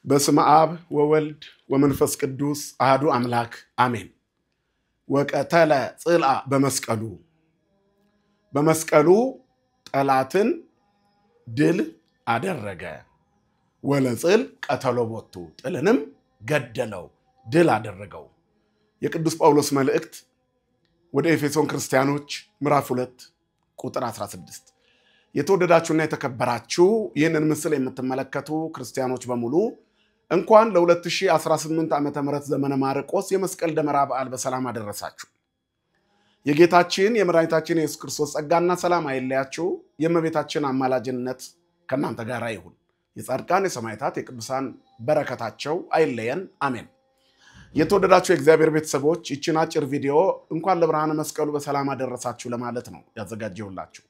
በስመ አብ ወወልድ ወመንፈስ ቅዱስ አሐዱ አምላክ አሜን። ወቀተለ ጽልአ በመስቀሉ ጠላትን ድል አደረገ። ወለጽል ቀተሎ ቦቱ ጥልንም ገደለው ድል አደረገው። የቅዱስ ጳውሎስ መልእክት ወደ ኤፌሶን ክርስቲያኖች ምዕራፍ 2 ቁጥር 16። የተወደዳችሁና የተከበራችሁ ይህንን ምስል የምትመለከቱ ክርስቲያኖች በሙሉ እንኳን ለ2018 ዓመተ ምህረት ዘመነ ማርቆስ የመስቀል ደመራ በዓል በሰላም አደረሳችሁ። የጌታችን የመድኃኒታችን የኢየሱስ ክርስቶስ ጸጋና ሰላም አይለያችሁ። የእመቤታችን አማላጅነት ከእናንተ ጋር ይሁን። የጻድቃን የሰማዕታት የቅዱሳን በረከታቸው አይለየን። አሜን። የተወደዳችሁ የእግዚአብሔር ቤተሰቦች ይህችን አጭር ቪዲዮ እንኳን ለብርሃነ መስቀሉ በሰላም አደረሳችሁ ለማለት ነው ያዘጋጀሁላችሁ።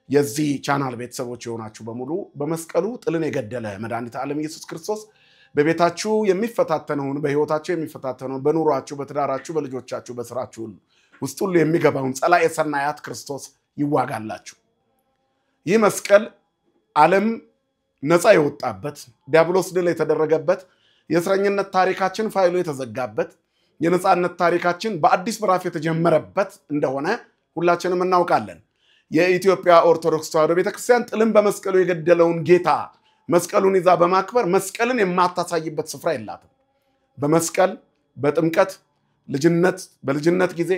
የዚህ ቻናል ቤተሰቦች የሆናችሁ በሙሉ በመስቀሉ ጥልን የገደለ መድኃኒተ ዓለም ኢየሱስ ክርስቶስ በቤታችሁ የሚፈታተነውን በህይወታችሁ የሚፈታተነውን በኑሯችሁ በትዳራችሁ በልጆቻችሁ በስራችሁ ውስጥ ሁሉ የሚገባውን ጸላኤ ሰናያት ክርስቶስ ይዋጋላችሁ። ይህ መስቀል ዓለም ነፃ የወጣበት ዲያብሎስ ድል የተደረገበት የእስረኝነት ታሪካችን ፋይሉ የተዘጋበት የነፃነት ታሪካችን በአዲስ ምዕራፍ የተጀመረበት እንደሆነ ሁላችንም እናውቃለን። የኢትዮጵያ ኦርቶዶክስ ተዋሕዶ ቤተክርስቲያን ጥልን በመስቀሉ የገደለውን ጌታ መስቀሉን ይዛ በማክበር መስቀልን የማታሳይበት ስፍራ የላትም። በመስቀል በጥምቀት በልጅነት ጊዜ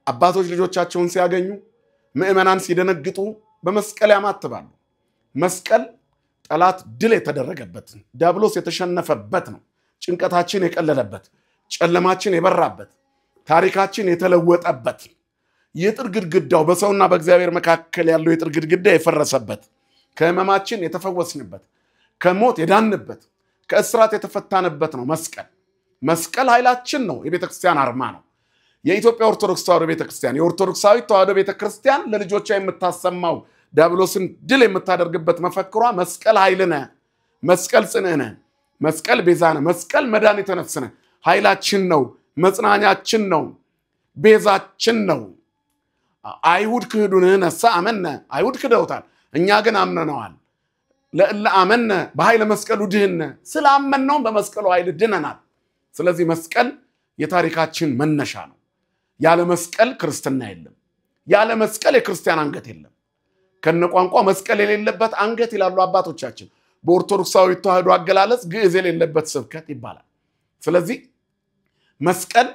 አባቶች ልጆቻቸውን ሲያገኙ ምዕመናን ሲደነግጡ በመስቀል ያማትባሉ። መስቀል ጠላት ድል የተደረገበት ዲያብሎስ የተሸነፈበት ነው። ጭንቀታችን የቀለለበት ጨለማችን የበራበት ታሪካችን የተለወጠበት የጥር ግድግዳው በሰውና በእግዚአብሔር መካከል ያለው የጥር ግድግዳ የፈረሰበት ከህመማችን የተፈወስንበት ከሞት የዳንበት ከእስራት የተፈታንበት ነው መስቀል ኃይላችን ነው። የቤተክርስቲያን አርማ ነው። የኢትዮጵያ ኦርቶዶክስ ተዋሕዶ ቤተክርስቲያን የኦርቶዶክሳዊ ተዋሕዶ ቤተክርስቲያን ለልጆቿ የምታሰማው ዲያብሎስን ድል የምታደርግበት መፈክሯ መስቀል ኃይልነ፣ መስቀል ጽንዕነ፣ መስቀል ቤዛነ፣ መስቀል መድኃኒተ ነፍስነ፣ ኃይላችን ነው፣ መጽናኛችን ነው፣ ቤዛችን ነው። አይሁድ ክህዱን ነሳ አመነ፣ አይሁድ ክደውታል፣ እኛ ግን አምነነዋል። ለእለ አመነ በኃይለ መስቀሉ ድህነ፣ ስላመነው በመስቀሉ ኃይል ድነናል። ስለዚህ መስቀል የታሪካችን መነሻ ነው። ያለ መስቀል ክርስትና የለም። ያለ መስቀል የክርስቲያን አንገት የለም። ከነቋንቋ መስቀል የሌለበት አንገት ይላሉ አባቶቻችን። በኦርቶዶክሳዊ ተዋሕዶ አገላለጽ ግዕዝ የሌለበት ስብከት ይባላል። ስለዚህ መስቀል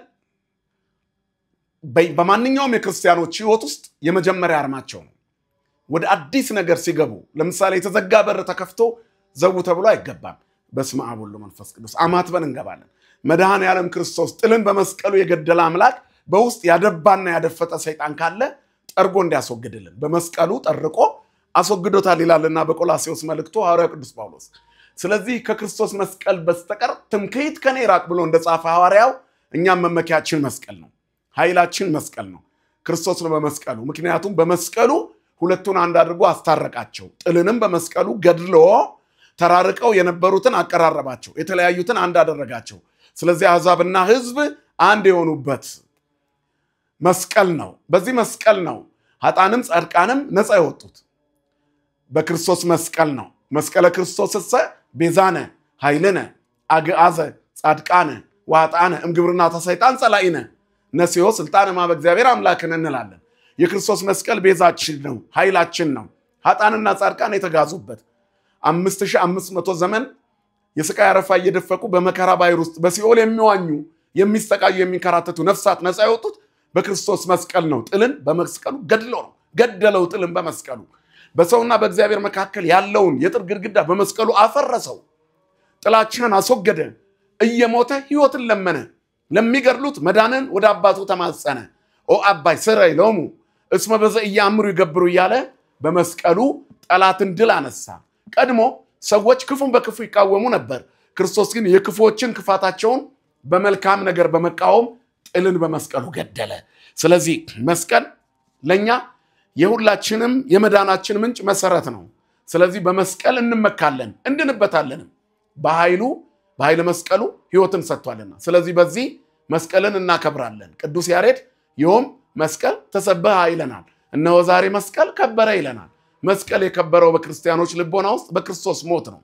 በማንኛውም የክርስቲያኖች ሕይወት ውስጥ የመጀመሪያ አርማቸው ነው። ወደ አዲስ ነገር ሲገቡ ለምሳሌ የተዘጋ በር ተከፍቶ ዘው ተብሎ አይገባም። በስመ አብ ወወልድ ወመንፈስ ቅዱስ አማትበን እንገባለን። መድኃኔ ዓለም ክርስቶስ ጥልን በመስቀሉ የገደለ አምላክ በውስጥ ያደባና ያደፈጠ ሰይጣን ካለ ጠርጎ እንዲያስወግድልን በመስቀሉ ጠርቆ አስወግዶታል ይላልና በቆላስይስ መልእክቱ ሐዋርያው ቅዱስ ጳውሎስ። ስለዚህ ከክርስቶስ መስቀል በስተቀር ትምክህት ከኔ ራቅ ብሎ እንደጻፈ ሐዋርያው እኛም መመኪያችን መስቀል ነው። ኃይላችን መስቀል ነው። ክርስቶስ ነው በመስቀሉ። ምክንያቱም በመስቀሉ ሁለቱን አንድ አድርጎ አስታረቃቸው። ጥልንም በመስቀሉ ገድሎ ተራርቀው የነበሩትን አቀራረባቸው፣ የተለያዩትን አንድ አደረጋቸው። ስለዚህ አሕዛብና ሕዝብ አንድ የሆኑበት መስቀል ነው። በዚህ መስቀል ነው ኃጥአንም ጻድቃንም ነፃ የወጡት በክርስቶስ መስቀል ነው። መስቀለ ክርስቶስሰ ቤዛነ ኃይልነ አግዓዘ ጻድቃነ ወኃጥአነ እምግብርናተ ሰይጣን ጸላኢነ ነሲዮ ስልጣነ ማበ እግዚአብሔር አምላክን እንላለን። የክርስቶስ መስቀል ቤዛችን ነው፣ ኃይላችን ነው። ኃጥአንና ጻድቃን የተጋዙበት 5500 ዘመን የስቃይ አረፋ እየደፈቁ በመከራ ባሕር ውስጥ በሲኦል የሚዋኙ የሚሰቃዩ የሚንከራተቱ ነፍሳት ነፃ የወጡት በክርስቶስ መስቀል ነው። ጥልን በመስቀሉ ገደለው ጥልን በመስቀሉ በሰውና በእግዚአብሔር መካከል ያለውን የጥር ግድግዳ በመስቀሉ አፈረሰው። ጥላቻን አስወገደ። እየሞተ ሕይወትን ለመነ። ለሚገድሉት መዳንን ወደ አባቱ ተማጸነ። ኦ አባይ ስረይ ሎሙ እስመ በዘ ኢያእምሩ ይገብሩ እያለ በመስቀሉ ጠላትን ድል አነሳ። ቀድሞ ሰዎች ክፉን በክፉ ይቃወሙ ነበር። ክርስቶስ ግን የክፉዎችን ክፋታቸውን በመልካም ነገር በመቃወም ጥልን በመስቀሉ ገደለ። ስለዚህ መስቀል ለኛ የሁላችንም የመዳናችን ምንጭ መሰረት ነው። ስለዚህ በመስቀል እንመካለን እንድንበታለን። በኃይለ መስቀሉ ሕይወትን ሰጥቷልና ስለዚህ በዚህ መስቀልን እናከብራለን። ቅዱስ ያሬድ ዮም መስቀል ተሰበሐ ይለናል። እነሆ ዛሬ መስቀል ከበረ ይለናል። መስቀል የከበረው በክርስቲያኖች ልቦና ውስጥ በክርስቶስ ሞት ነው።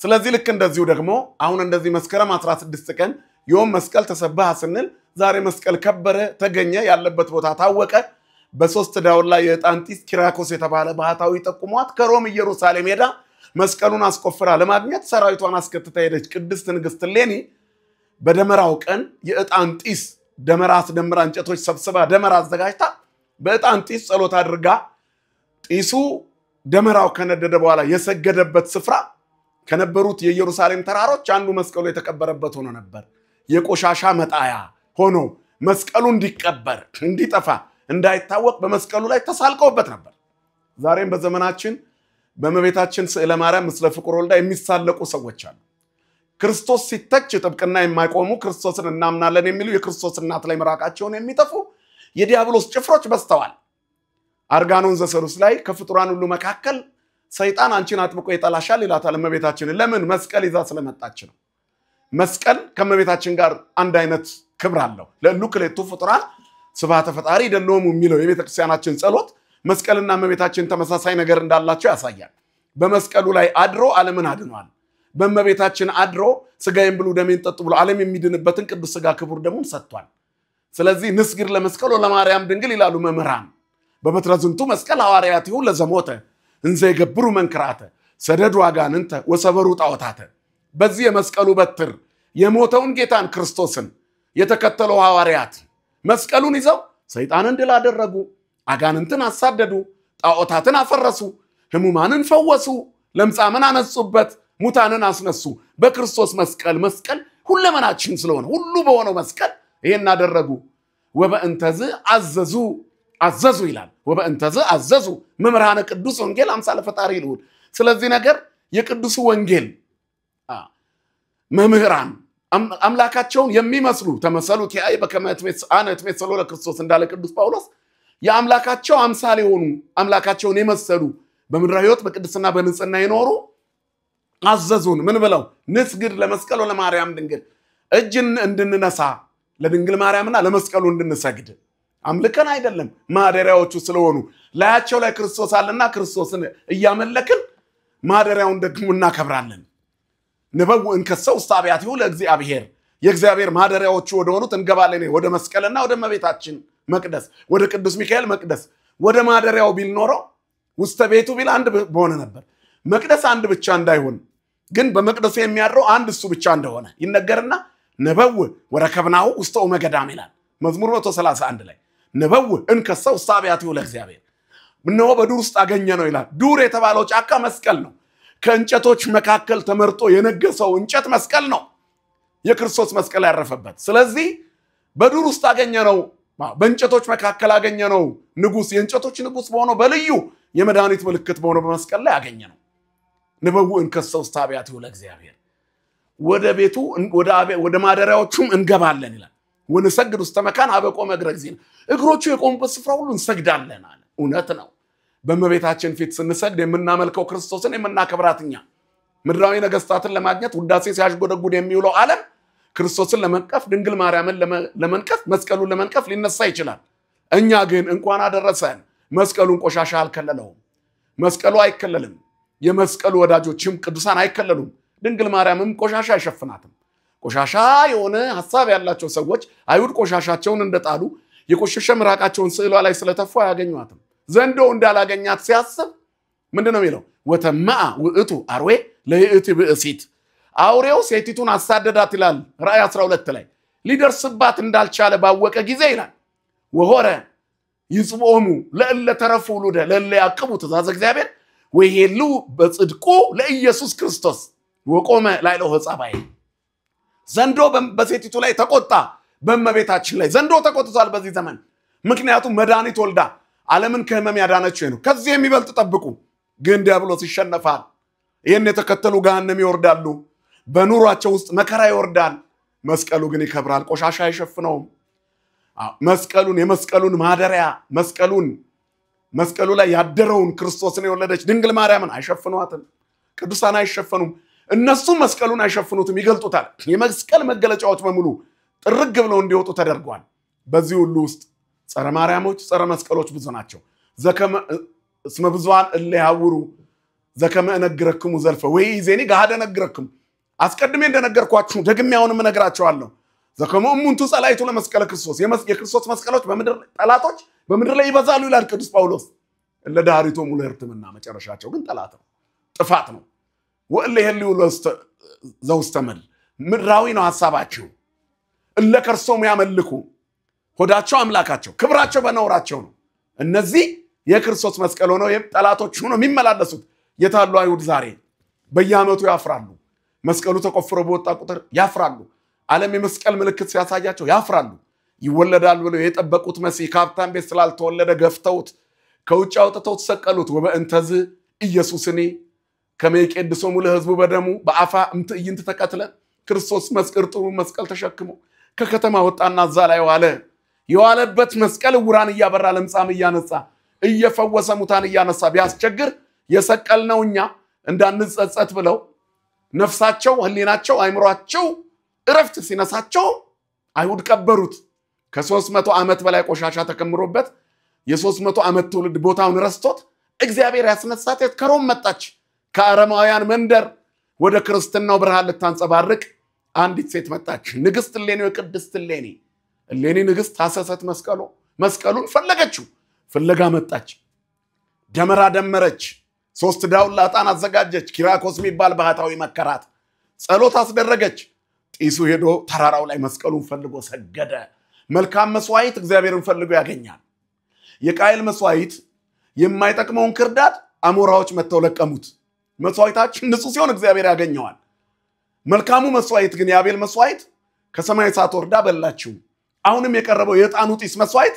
ስለዚህ ልክ እንደዚሁ ደግሞ አሁን እንደዚህ መስከረም 16 ቀን ዮም መስቀል ተሰበሐ ስንል ዛሬ መስቀል ከበረ ተገኘ ያለበት ቦታ ታወቀ በሶስት ዳውላ ላይ የዕጣን ጢስ ኪራኮስ የተባለ ባህታዊ ጠቁሟት ከሮም ኢየሩሳሌም ሄዳ መስቀሉን አስቆፍራ ለማግኘት ሰራዊቷን አስከትታ ሄደች ቅድስት ንግስት እሌኒ በደመራው ቀን የዕጣን ጢስ ደመራ አስደምራ እንጨቶች ሰብስባ ደመራ አዘጋጅታ በዕጣን ጢስ ጸሎት አድርጋ ጢሱ ደመራው ከነደደ በኋላ የሰገደበት ስፍራ ከነበሩት የኢየሩሳሌም ተራሮች አንዱ መስቀሉ የተቀበረበት ሆኖ ነበር የቆሻሻ መጣያ ሆኖ መስቀሉ እንዲቀበር እንዲጠፋ እንዳይታወቅ በመስቀሉ ላይ ተሳልቀውበት ነበር ዛሬም በዘመናችን በመቤታችን ስዕለ ማርያም ምስለ ፍቁር ወልዳ የሚሳለቁ ሰዎች አሉ ክርስቶስ ሲተች ጥብቅና የማይቆሙ ክርስቶስን እናምናለን የሚሉ የክርስቶስ እናት ላይ መራቃቸውን የሚጠፉ የዲያብሎስ ጭፍሮች በስተዋል አርጋኖን ዘሰሩስ ላይ ከፍጡራን ሁሉ መካከል ሰይጣን አንቺን አጥብቆ ይጣላሻል ይላታል መቤታችን ለምን መስቀል ይዛ ስለመጣች ነው መስቀል ከመቤታችን ጋር አንድ አይነት ክብር አለው ለሉክሌቱ ፍጡራን ስብሐተ ፈጣሪ ደሎም የሚለው የቤተክርስቲያናችን ጸሎት መስቀልና መቤታችን ተመሳሳይ ነገር እንዳላቸው ያሳያል በመስቀሉ ላይ አድሮ ዓለምን አድኗል በመቤታችን አድሮ ስጋዬን ብሉ ደሜን ጠጡ ብሎ ዓለም የሚድንበትን ቅዱስ ስጋ ክቡር ደሙን ሰጥቷል ስለዚህ ንስግር ለመስቀሉ ለማርያም ድንግል ይላሉ መምህራን በበትረዝንቱ መስቀል ሐዋርያቲሁ ለዘሞተ እንዘ ይገብሩ መንክራተ ሰደዱ አጋንንተ ወሰበሩ ጣዖታተ በዚህ የመስቀሉ በትር የሞተውን ጌታን ክርስቶስን የተከተሉ ሐዋርያት መስቀሉን ይዘው ሰይጣንን ድል አደረጉ አጋንንትን አሳደዱ ጣዖታትን አፈረሱ ህሙማንን ፈወሱ ለምጻምን አነጹበት ሙታንን አስነሱ በክርስቶስ መስቀል ሁለመናችን ስለሆነ ሁሉ በሆነው መስቀል ይሄን አደረጉ ወበእንተዝ አዘዙ ይላል ወበእንተዝ አዘዙ መምህራነ ቅዱስ ወንጌል አምሳለ ፈጣሪ ይሉት ስለዚህ ነገር የቅዱስ ወንጌል መምህራን አምላካቸውን የሚመስሉ ተመሰሉ ኪአይ በከመትሜት አነትሜት ለክርስቶስ እንዳለ ቅዱስ ጳውሎስ የአምላካቸው አምሳል የሆኑ አምላካቸውን የመሰሉ በምድራዊ ሕይወት በቅድስና በንጽህና ይኖሩ አዘዙን ምን ብለው ንስግድ ለመስቀሉ ለማርያም ድንግል እጅን እንድንነሳ ለድንግል ማርያምና ለመስቀሉ እንድንሰግድ አምልከን አይደለም ማደሪያዎቹ ስለሆኑ ላያቸው ላይ ክርስቶስ አለና ክርስቶስን እያመለክን ማደሪያውን ደግሞ እናከብራለን ንበው እንከሰው ስታቢያቲው ለእግዚአብሔር የእግዚአብሔር ማደሪያዎቹ ወደ ሆኑት እንገባለን ወደ መስቀልና ወደ መቤታችን መቅደስ ወደ ቅዱስ ሚካኤል መቅደስ ወደ ማደሪያው ቢል ኖሮ ውስተ ቤቱ ቢል አንድ በሆነ ነበር መቅደስ አንድ ብቻ እንዳይሆን ግን በመቅደሱ የሚያድረው አንድ እሱ ብቻ እንደሆነ ይነገርና ነበው ወረከብናው ውስተ ኦመገዳም ይላል መዝሙር 131 ላይ ነበው እንከሰው ስታቢያቲው ለእግዚአብሔር ምነው በዱር ውስጥ አገኘ ነው ይላል ዱር የተባለው ጫካ መስቀል ነው ከእንጨቶች መካከል ተመርጦ የነገሰው እንጨት መስቀል ነው የክርስቶስ መስቀል ያረፈበት ስለዚህ በዱር ውስጥ አገኘ ነው በእንጨቶች መካከል አገኘ ነው ንጉስ የእንጨቶች ንጉስ በሆነው በልዩ የመድኃኒት ምልክት በሆነው በመስቀል ላይ አገኘ ነው ንበው እንከሰው ስታቢያቲው ለእግዚአብሔር ወደ ቤቱ ወደ ማደሪያዎቹም እንገባለን ይላል ወንሰግድ ውስተ መካን አበቆ መግረግዚን እግሮቹ የቆሙበት ስፍራ ሁሉ እንሰግዳለን አለ እውነት ነው በመቤታችን ፊት ስንሰግድ የምናመልከው ክርስቶስን የምናከብራትኛ ምድራዊ ነገስታትን ለማግኘት ውዳሴ ሲያሽጎደጉድ የሚውለው ዓለም ክርስቶስን ለመንቀፍ ድንግል ማርያምን ለመንቀፍ መስቀሉን ለመንቀፍ ሊነሳ ይችላል እኛ ግን እንኳን አደረሰን መስቀሉን ቆሻሻ አልከለለውም መስቀሉ አይከለልም የመስቀሉ ወዳጆችም ቅዱሳን አይከለሉም ድንግል ማርያምም ቆሻሻ አይሸፍናትም ቆሻሻ የሆነ ሐሳብ ያላቸው ሰዎች አይሁድ ቆሻሻቸውን እንደጣሉ የቆሸሸ ምራቃቸውን ስዕሏ ላይ ስለተፉ አያገኙአትም ዘንዶ እንዳላገኛት ሲያስብ ምንድነው የሚለው ወተማአ ውእቱ አርዌ ለይእቲ ብእሲት አውሬው ሴቲቱን አሳደዳት ይላል ራእይ 12 ላይ ሊደርስባት እንዳልቻለ ባወቀ ጊዜ ይላል ወሆረ ይጽቦሙ ለእለ ተረፉ ወልደ ለእለ ያቅቡ ትእዛዝ እግዚአብሔር ወይሄሉ በጽድቁ ለኢየሱስ ክርስቶስ ወቆመ ላይለው ሐጻባይ ዘንዶ በሴቲቱ ላይ ተቆጣ በመቤታችን ላይ ዘንዶ ተቆጥቷል በዚህ ዘመን ምክንያቱም መድኃኒት ወልዳ ዓለምን ከህመም ያዳነችው ነው ከዚህ የሚበልጥ ጠብቁ ግን ዲያብሎስ ይሸነፋል ይሄን የተከተሉ ገሃነም ይወርዳሉ በኑሯቸው ውስጥ መከራ ይወርዳል መስቀሉ ግን ይከብራል ቆሻሻ አይሸፍነው መስቀሉን የመስቀሉን ማደሪያ መስቀሉ ላይ ያደረውን ክርስቶስን የወለደች ድንግል ማርያምን አይሸፍኗትም ቅዱሳን አይሸፈኑም እነሱ መስቀሉን አይሸፍኑትም ይገልጡታል የመስቀል መገለጫዎች በሙሉ ጥርግ ብለው እንዲወጡ ተደርጓል በዚህ ሁሉ ውስጥ ጸረ ማርያሞች ጸረ መስቀሎች ብዙ ናቸው ዘከመ እስመ ብዙሃን እለ ያውሩ ዘከመ እነግረክሙ ዘልፈ ወይ ዜኒ ጋደ ነገርኩም አስቀድሜ እንደነገርኳችሁ ደግሜ አሁንም እነግራችኋለሁ ዘከመ እሙንቱ ጸላይቱ ለመስቀለ ክርስቶስ የክርስቶስ መስቀሎች በምድር ጠላቶች በምድር ላይ ይበዛሉ ይላል ቅዱስ ጳውሎስ ለዳሪቶ ሙለርትምና መጨረሻቸው ግን ጠላት ነው ጥፋት ነው ወእለ ይሄልዩ ዘውስተመል ምድራዊ ነው ሐሳባቸው እለከርሶም ያመልኩ ሆዳቸው አምላካቸው ክብራቸው በነውራቸው ነው እነዚህ የክርስቶስ መስቀል ሆነው የጠላቶች ሆነው የሚመላለሱት የታሉ አይሁድ ዛሬ በየአመቱ ያፍራሉ መስቀሉ ተቆፍሮ በወጣ ቁጥር ያፍራሉ ዓለም የመስቀል ምልክት ሲያሳያቸው ያፍራሉ ይወለዳል ብለው የጠበቁት መሲህ ካፕታን ቤት ስላልተወለደ ገፍተውት ከውጭ አውጥተው ተሰቀሉት ወበእንተዝ ኢየሱስኒ ከመይቀድሶሙ ለህዝቡ በደሙ በአፋ እምትይንት ተቀትለ ክርስቶስ መስቀርጡ መስቀል ተሸክሞ ከከተማ ወጣና ዛላይ ዋለ የዋለበት መስቀል ውራን ያበራ ለምጻም ያነጻ እየፈወሰ ሙታን ያነሳ ቢያስቸግር የሰቀልነውኛ እንዳንጸጸት ብለው ነፍሳቸው ህሊናቸው አይምሮአቸው እረፍት ሲነሳቸው አይሁድ ቀበሩት ከ300 ዓመት በላይ ቆሻሻ ተከምሮበት የ300 ዓመት ትውልድ ቦታውን ረስቶት እግዚአብሔር ያስነሳት ከሮም መጣች ከአረማውያን መንደር ወደ ክርስትናው ብርሃን ልታንጸባርቅ አንዲት ሴት መጣች ንግስት ሌኒ ወቅድስት ሌኒ ንግስት ታሰሰት መስቀሉን ፈለገችው ፍለጋ መጣች ደመራ ደመረች 3 ዳውላ ዕጣን አዘጋጀች ኪራኮስ የሚባል ባህታዊ መከራት ጸሎት አስደረገች ጢሱ ሄዶ ተራራው ላይ መስቀሉን ፈልጎ ሰገደ መልካም መስዋዕት እግዚአብሔርን ፈልጎ ያገኛል የቃይል መስዋዕት የማይጠቅመውን ክርዳድ አሞራዎች መተው ለቀሙት መስዋዕታችን ንጹህ ሲሆን እግዚአብሔር ያገኘዋል መልካሙ መስዋዕት ግን ያቤል መስዋዕት ከሰማይ እሳት ወርዳ በላችው አሁንም የቀረበው የዕጣኑ ጢስ መስዋዕት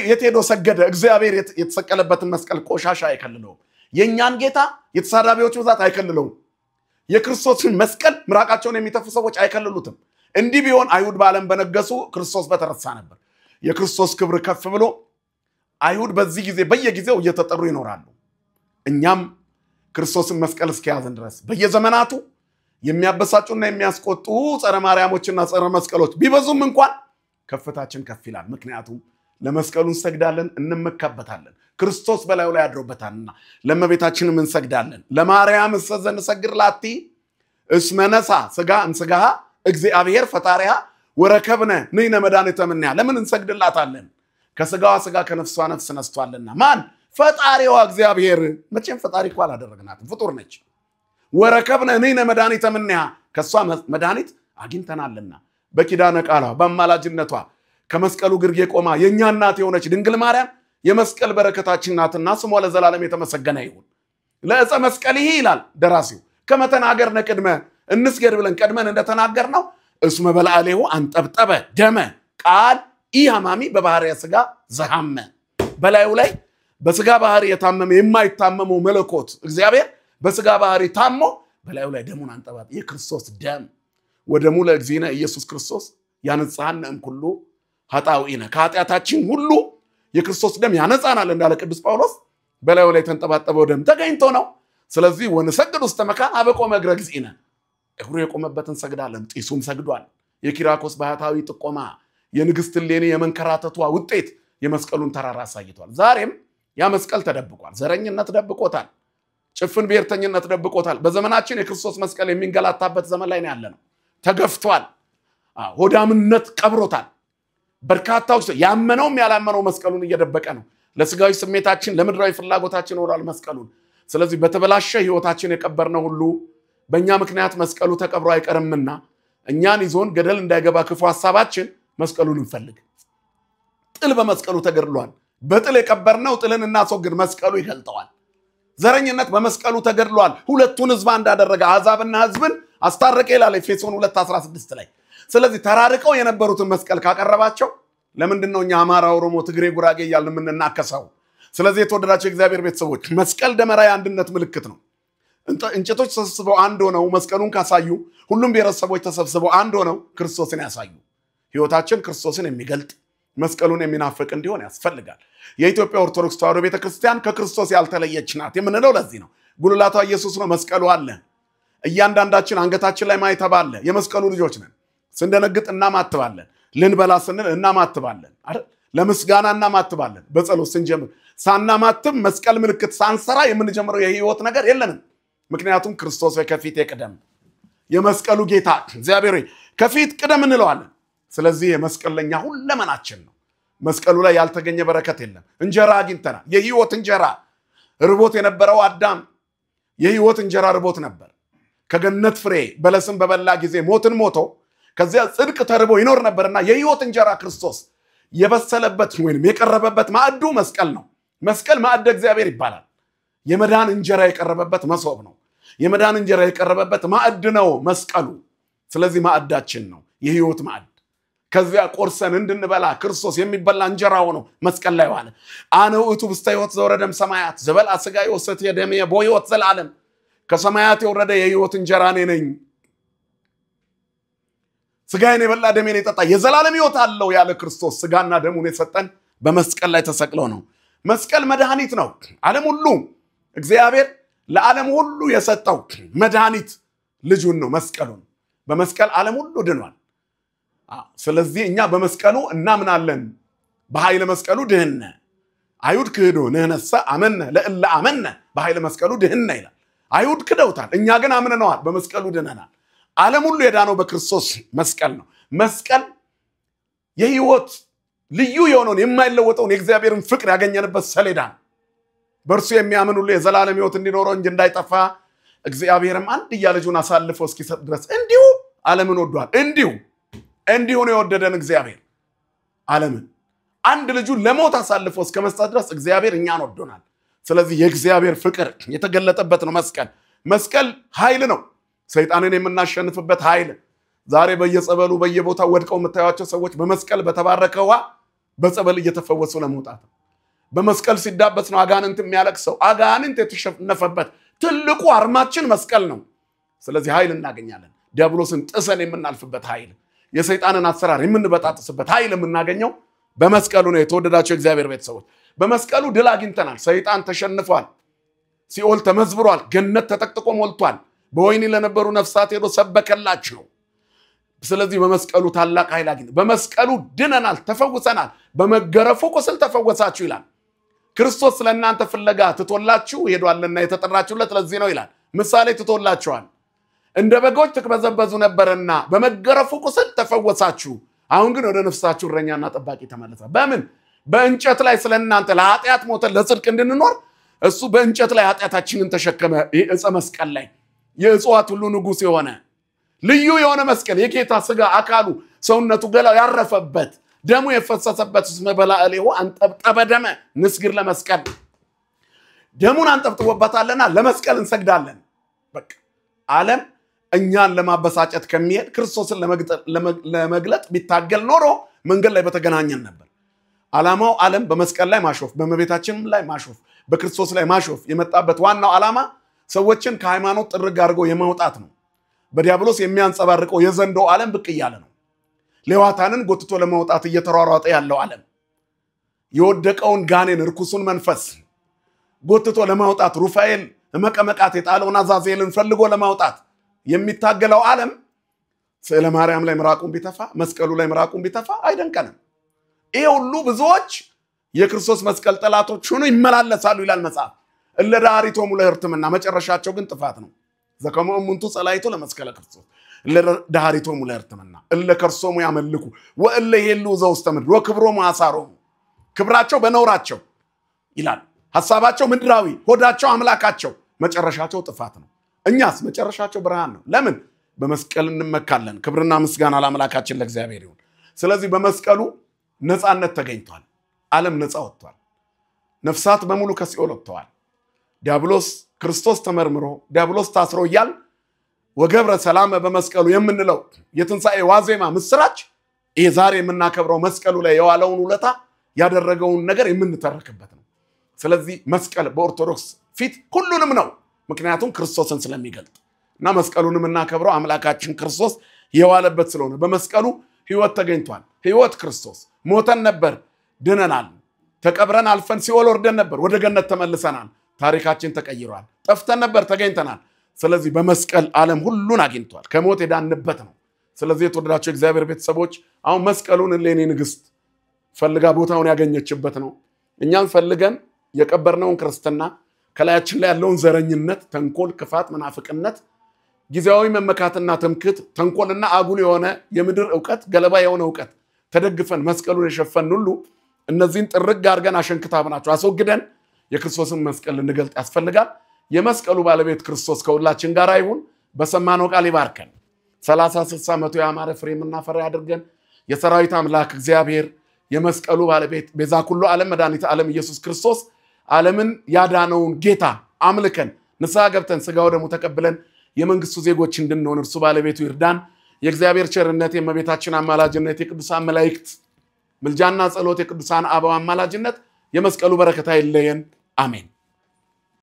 የቴዶ ሰገደ እግዚአብሔር የተሰቀለበትን መስቀል ቆሻሻ አይከልለው የኛን ጌታ የተሳዳቢዎች ብዛት አይከልለው የክርስቶስን መስቀል ምራቃቸውን የሚተፉ ሰዎች አይከልሉትም እንዲህ ቢሆን አይሁድ በዓለም በነገሱ ክርስቶስ በተረሳ ነበር የክርስቶስ ክብር ከፍ ብሎ አይሁድ በዚህ ጊዜ በየጊዜው እየተጠሩ ይኖራሉ እኛም ክርስቶስን መስቀል እስኪያዘን ድረስ በየዘመናቱ የሚያበሳጩና የሚያስቆጡ ጸረ ማርያሞችና ጸረ መስቀሎች ቢበዙም እንኳን ከፍታችን ከፍ ይላል ምክንያቱም ለመስቀሉን ሰግዳለን እንመካበታለን ክርስቶስ በላዩ ላይ አድሮበታልና ለመቤታችንም እንሰግዳለን ለማርያም ሰዘን ሰግርላቲ እስመነሳ ስጋ እንስጋ እግዚአብሔር ፈጣሪያ ወረከብነ ነይነ መዳንተምንያ ለምን እንሰግድላታለን ከስጋዋ ስጋ ከነፍሷ ነፍስ ነስቷልና ማን ፈጣሪዋ እግዚአብሔር መቼም ፈጣሪ እኮ አላደረግናትም ፍጡር ነች ወረከብነ ነይነ መዳንተምንያ ከሷ መዳኒት አግኝተናልና በኪዳነ ቃሏ በአማላጅነቷ ከመስቀሉ ግርጌ ቆማ የኛ እናት የሆነች ድንግል ማርያም የመስቀል በረከታችን ናትና ስሟ ለዘላለም የተመሰገነ ይሁን ለዕፀ መስቀል ይላል ደራሲው ከመተናገር ነቅድመ እንስገድ ብለን ቀድመን እንደተናገርነው እስመ በላአሌሁ አንጠብጠበ ደመ ቃል ኢሃማሚ በባህሪያ ስጋ ዘሃመ በላዩ ላይ በስጋ ባህሪ የታመመ የማይታመመው መለኮት እግዚአብሔር በስጋ ባህሪ ታሞ በላዩ ላይ ደሙን አንጠባት የክርስቶስ ደም ወደሙ ለእግዚእነ ኢየሱስ ክርስቶስ ያነጻን እንኩሉ ኃጣውኢነ ከኃጢአታችን ሁሉ የክርስቶስ ደም ያነጻናል እንዳለ ቅዱስ ጳውሎስ በላዩ ላይ ተንጠባጠበው ደም ተገኝቶ ነው ስለዚህ ወንሰግድ ውስጥ መካን አበቆመ እግረ እግዚእነ እግሩ የቆመበትን ሰግዳለን ጢሱም ሰግዷል የኪራኮስ ባህታዊ ጥቆማ የንግስት ሌኒ የመንከራተቷ ውጤት የመስቀሉን ተራራ አሳይቷል ዛሬም ያ መስቀል ተደብቋል ዘረኝነት ደብቆታል ጭፍን ብሔርተኝነት ደብቆታል በዘመናችን የክርስቶስ መስቀል የሚንገላታበት ዘመን ላይ ነው ያለነው ተገፍቷል ሆዳምነት ቀብሮታል በርካታው ያመነውም ያላመነው መስቀሉን እየደበቀ ነው ለስጋዊ ስሜታችን ለምድራዊ ፍላጎታችን ወራል መስቀሉን ስለዚህ በተበላሸ ህይወታችን የቀበርነው ሁሉ በእኛ ምክንያት መስቀሉ ተቀብሮ አይቀርምና እኛን ይዞን ገደል እንዳይገባ ክፉ ሐሳባችን መስቀሉን እንፈልግ ጥል በመስቀሉ ተገድሏል በጥል የቀበርነው ጥልን እናስወግድ መስቀሉ ይገልጠዋል ዘረኝነት በመስቀሉ ተገድሏል ሁለቱን ህዝብ እንዳደረገ አሕዛብና ህዝብን አስታረቀ ይላል ኤፌሶን 2:16 ላይ ስለዚህ ተራርቀው የነበሩትን መስቀል ካቀረባቸው ለምንድነው እኛ አማራ ኦሮሞ ትግሬ ጉራጌ ያልን ምንናከሰው ስለዚህ የተወደዳችሁ እግዚአብሔር ቤተሰቦች መስቀል ደመራ የአንድነት ምልክት ነው እንጨቶች ተሰብስበው አንድ ሆነው መስቀሉን ካሳዩ ሁሉም ብሔረሰቦች ተሰብስበው አንድ ሆነው ክርስቶስን ያሳዩ ህይወታችን ክርስቶስን የሚገልጥ መስቀሉን የሚናፍቅ እንዲሆን ያስፈልጋል የኢትዮጵያ ኦርቶዶክስ ተዋሕዶ ቤተክርስቲያን ከክርስቶስ ያልተለየች ናት የምንለው ለዚህ ነው ጉልላቷ ኢየሱስ ነው መስቀሉ አለ እያንዳንዳችን አንገታችን ላይ ማይተብ አለ የመስቀሉ ልጆች ነን ስንደነግጥ እናማትባለን ልንበላ ስንል እናማትባለን አይደል ለምስጋና እናማትባለን በጸሎት ስንጀምር ሳናማትም መስቀል ምልክት ሳንሰራ የምንጀምረው የህይወት ነገር የለንም። ምክንያቱም ክርስቶስ ከፊት ይቅደም፣ የመስቀሉ ጌታ እግዚአብሔር ከፊት ቅደም እንለዋለን። ስለዚህ የመስቀል ለኛ ሁለመናችን ነው። መስቀሉ ላይ ያልተገኘ በረከት የለም። እንጀራ አግኝተናል። የህይወት እንጀራ ርቦት የነበረው አዳም የህይወት እንጀራ ርቦት ነበር። ከገነት ፍሬ በለስን በበላ ጊዜ ሞትን ሞቶ ከዚያ ጽድቅ ተርቦ ይኖር ነበርና የህይወት እንጀራ ክርስቶስ የበሰለበት ወይንም የቀረበበት ማዕዱ መስቀል ነው። መስቀል ማዕደ እግዚአብሔር ይባላል። የመዳን እንጀራ የቀረበበት መሶብ ነው። የመዳን እንጀራ የቀረበበት ማዕድ ነው መስቀሉ። ስለዚህ ማዕዳችን ነው የህይወት ማዕድ። ከዚያ ቆርሰን እንድንበላ ክርስቶስ የሚበላ እንጀራ ሆኖ መስቀል ላይ ዋለ። አነ ውእቱ ውስተ ሕይወት ዘወረደም ሰማያት ዘበልዐ ሥጋየ ወሰትየ ደምየ በሕይወት ዘላለም። ከሰማያት የወረደ የህይወት እንጀራ እኔ ነኝ። ስጋዬን የበላ ደሜን የጠጣ የዘላለም ሕይወት አለው ያለ ክርስቶስ ስጋና ደሙን የሰጠን በመስቀል ላይ ተሰቅሎ ነው። መስቀል መድኃኒት ነው። ዓለም ሁሉ እግዚአብሔር ለዓለም ሁሉ የሰጠው መድኃኒት ልጁን ነው መስቀሉን። በመስቀል ዓለም ሁሉ ድኗል። ስለዚህ እኛ በመስቀሉ እናምናለን። በኃይለ መስቀሉ ድህነ አይሁድ ክህዶ ንሕነሰ አመነ ለእለ አመነ በኃይለ መስቀሉ ድህነ ይላል። አይሁድ ክደውታል፣ እኛ ግን አምነነዋል፣ በመስቀሉ ድነናል። ዓለም ሁሉ የዳነው በክርስቶስ መስቀል ነው። መስቀል የህይወት ልዩ የሆነውን የማይለወጠውን የእግዚአብሔርን ፍቅር ያገኘንበት ሰሌዳ ነው። በእርሱ የሚያምን ሁሉ የዘላለም ሕይወት እንዲኖረው እንጂ እንዳይጠፋ እግዚአብሔርም አንድያ ልጁን አሳልፎ እስኪሰጥ ድረስ እንዲሁ ዓለምን ወዷል። እንዲሁ ነው የወደደን እግዚአብሔር ዓለምን። አንድ ልጁን ለሞት አሳልፎ እስከ መስጠት ድረስ እግዚአብሔር እኛን ወዶናል። ስለዚህ የእግዚአብሔር ፍቅር የተገለጠበት ነው መስቀል። መስቀል ኃይል ነው፣ ሰይጣንን የምናሸንፍበት ኃይል። ዛሬ በየጸበሉ በየቦታው ወድቀው የምታዩቸው ሰዎች በመስቀል በተባረከው በጸበል እየተፈወሱ ለመውጣት ነው። በመስቀል ሲዳበስ ነው አጋንንት የሚያለቅሰው። አጋንንት የተሸነፈበት ትልቁ አርማችን መስቀል ነው። ስለዚህ ኃይል እናገኛለን። ዲያብሎስን ጥሰን የምናልፍበት ኃይል፣ የሰይጣንን አሰራር የምንበጣጥስበት ኃይል የምናገኘው በመስቀሉ ነው። የተወደዳቸው እግዚአብሔር ቤተሰቦች በመስቀሉ ድል አግኝተናል። ሰይጣን ተሸንፏል። ሲኦል ተመዝብሯል። ገነት ተጠቅጥቆ ሞልቷል። በወይኒ ለነበሩ ነፍሳት ሄዶ ሰበከላቸው። ስለዚህ በመስቀሉ ታላቅ ኃይል አግኝተናል። በመስቀሉ ድነናል፣ ተፈውሰናል። በመገረፉ ቁስል ተፈወሳችሁ ይላል። ክርስቶስ ለእናንተ ፍለጋ ትቶላችሁ ሄዷልና የተጠራችሁለት ለዚህ ነው ይላል። ምሳሌ ትቶላችኋል። እንደ በጎች ትቅበዘበዙ ነበርና በመገረፉ ቁስል ተፈወሳችሁ። አሁን ግን ወደ ነፍሳችሁ እረኛና ጠባቂ ተመለሰ። በምን? በእንጨት ላይ ስለእናንተ ለኃጢአት ሞተን ለጽድቅ እንድንኖር እሱ በእንጨት ላይ ኃጢአታችንን ተሸከመ። ዕፀ መስቀል ላይ የእጽዋት ሁሉ ንጉሥ የሆነ ልዩ የሆነ መስቀል የጌታ ስጋ አካሉ ሰውነቱ ገላው ያረፈበት ደሙ የፈሰሰበት እስመ በላዕሌሁ አንጠብጠበ ደመ ንስግር ለመስቀል። ደሙን አንጠብጥቦበታልና ለመስቀል እንሰግዳለን። በቃ ዓለም እኛን ለማበሳጨት ከሚሄድ ክርስቶስን ለመግለጥ ቢታገል ኖሮ መንገድ ላይ በተገናኘን ነበር። ዓላማው ዓለም በመስቀል ላይ ማሾፍ፣ በእመቤታችንም ላይ ማሾፍ፣ በክርስቶስ ላይ ማሾፍ የመጣበት ዋናው ዓላማ ሰዎችን ከሃይማኖት ጥርግ አድርጎ የማውጣት ነው። በዲያብሎስ የሚያንጸባርቀው የዘንዶ ዓለም ብቅ እያለ ነው። ሌዋታንን ጎትቶ ለማውጣት እየተሯሯጠ ያለው ዓለም የወደቀውን ጋኔን ርኩሱን መንፈስ ጎትቶ ለማውጣት ሩፋኤል መቀመቃት የጣለውን አዛዜልን ፈልጎ ለማውጣት የሚታገለው ዓለም ስለ ማርያም ላይ ምራቁን ቢተፋ መስቀሉ ላይ ምራቁን ቢተፋ አይደንቀንም። ይሄ ሁሉ ብዙዎች የክርስቶስ መስቀል ጠላቶች ሆነው ይመላለሳሉ ይላል መጽሐፍ። እለ ዳሪቶሙ ለሕርትምና መጨረሻቸው ግን ጥፋት ነው። ዘከመ እሙንቱ ጸላይቶ ለመስቀለ ክርስቶስ እለ ዳሪቶሙ ለሕርትምና እለ ከርሶሙ ያመልኩ ወእለ ይሄሉ ዘውስተ ምድር ወክብሮሙ አሳሮሙ። ክብራቸው በነውራቸው ይላል። ሐሳባቸው ምድራዊ፣ ሆዳቸው አምላካቸው፣ መጨረሻቸው ጥፋት ነው። እኛስ መጨረሻቸው ብርሃን ነው። ለምን? በመስቀል እንመካለን። ክብርና ምስጋና ለአምላካችን ለእግዚአብሔር ይሁን። ስለዚህ በመስቀሉ ነፃነት ተገኝቷል። ዓለም ነፃ ወጥቷል። ነፍሳት በሙሉ ከሲኦል ወጥተዋል። ዲያብሎስ ክርስቶስ ተመርምሮ ዲያብሎስ ታስሮ እያል ወገብረ ሰላም በመስቀሉ የምንለው የትንሣኤ ዋዜማ ምስራች ይሄ ዛሬ የምናከብረው መስቀሉ ላይ የዋለውን ውለታ ያደረገውን ነገር የምንተረክበት ነው። ስለዚህ መስቀል በኦርቶዶክስ ፊት ሁሉንም ነው፣ ምክንያቱም ክርስቶስን ስለሚገልጥ እና መስቀሉን የምናከብረው አምላካችን ክርስቶስ የዋለበት ስለሆነ በመስቀሉ ሕይወት ተገኝቷል። ሕይወት ክርስቶስ ሞተን ነበር፣ ድነናል። ተቀብረን አልፈን ሲኦል ወርደን ነበር፣ ወደ ገነት ተመልሰናል። ታሪካችን ተቀይሯል። ጠፍተን ነበር፣ ተገኝተናል። ስለዚህ በመስቀል ዓለም ሁሉን አግኝቷል። ከሞት የዳንበት ነው። ስለዚህ የተወደዳቸው እግዚአብሔር ቤተሰቦች አሁን መስቀሉን እሌኒ ንግስት ፈልጋ ቦታውን ያገኘችበት ነው። እኛም ፈልገን የቀበርነውን ክርስትና ከላያችን ላይ ያለውን ዘረኝነት ተንኮል ክፋት መናፍቅነት ጊዜያዊ መመካትና ትምክት ተንኮልና አጉል የሆነ የምድር ዕውቀት ገለባ የሆነ ዕውቀት ተደግፈን መስቀሉን የሸፈን ሁሉ እነዚህን ጥርግ አድርገን አሸንክታብናቸው አስወግደን የክርስቶስን መስቀል እንገልጥ ያስፈልጋል የመስቀሉ ባለቤት ክርስቶስ ከሁላችን ጋር ይሁን በሰማነው ቃል ይባርከን 30 60 መቶ ያማረ ፍሬ የምናፈራ ያድርገን የሰራዊት አምላክ እግዚአብሔር የመስቀሉ ባለቤት ቤዛ ኩሉ ዓለም መድኃኒተ ዓለም ኢየሱስ ክርስቶስ ዓለምን ያዳነውን ጌታ አምልከን ንስሐ ገብተን ሥጋው ደሙ ተቀብለን የመንግስቱ ዜጎች እንድንሆን እርሱ ባለቤቱ ይርዳን የእግዚአብሔር ቸርነት የእመቤታችን አማላጅነት የቅዱሳን መላእክት ምልጃና ጸሎት የቅዱሳን አበው አማላጅነት የመስቀሉ በረከት አይለየን አሜን